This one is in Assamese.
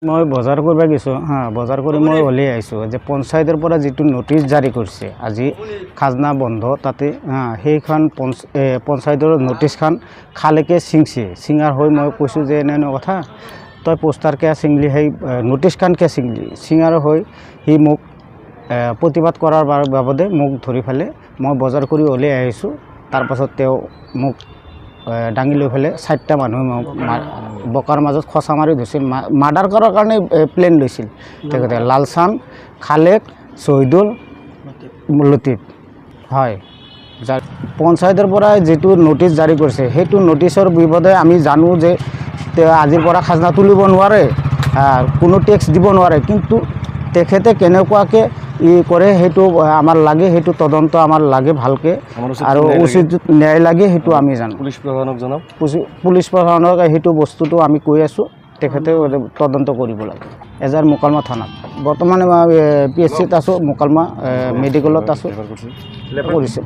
মই বজাৰ কৰিব গৈছোঁ বজাৰ কৰি মই ওলাই আহিছোঁ যে পঞ্চায়তৰ পৰা যিটো নটিচ জাৰি কৰিছে আজি খাজনা বন্ধ তাতে সেইখন পঞ্চায়তৰ নটিচখন খালেকে চিঙাৰ হৈ মই কৈছোঁ যে এনে কথা তই পোষ্টাৰকে চিঙলি সেই নটিচখনকে চিঙাৰ হৈ সি মোক প্ৰতিবাদ কৰাৰ বাবদে মোক ধৰি ফেলে মই বজাৰ কৰি ওলাই আহিছোঁ। তাৰপাছত তেওঁ মোক দাঙি লৈ ফেলে 4টা মানুহ বকাৰ মাজত খচা মাৰি ধৰিছিল মাৰ্ডাৰ কৰাৰ কাৰণে প্লেন লৈছিল তেখেতে লালচান খালেক শহীদুল লতিফ হয় যাৰ পঞ্চায়তৰ পৰা যিটো নটিচ জাৰি কৰিছে সেইটো নটিচৰ বিপদে আমি জানো যে আজিৰ পৰা খাজনা তুলিব নোৱাৰে কোনো টেক্স দিব নোৱাৰে কিন্তু তেখেতে কেনেকুৱাকৈ কৰে সেইটো আমাৰ লাগে সেইটো তদন্ত আমাৰ লাগে ভালকৈ আৰু উচিত ন্যায় লাগে সেইটো আমি জানো পুলিচ প্ৰশাসনক সেইটো বস্তুটো আমি কৈ আছোঁ তেখেতে তদন্ত কৰিব লাগে। এজাৰ মোকালমা থানাত বৰ্তমানে PHCত আছোঁ মোকালমা মেডিকেলত আছোঁ কৰিছে।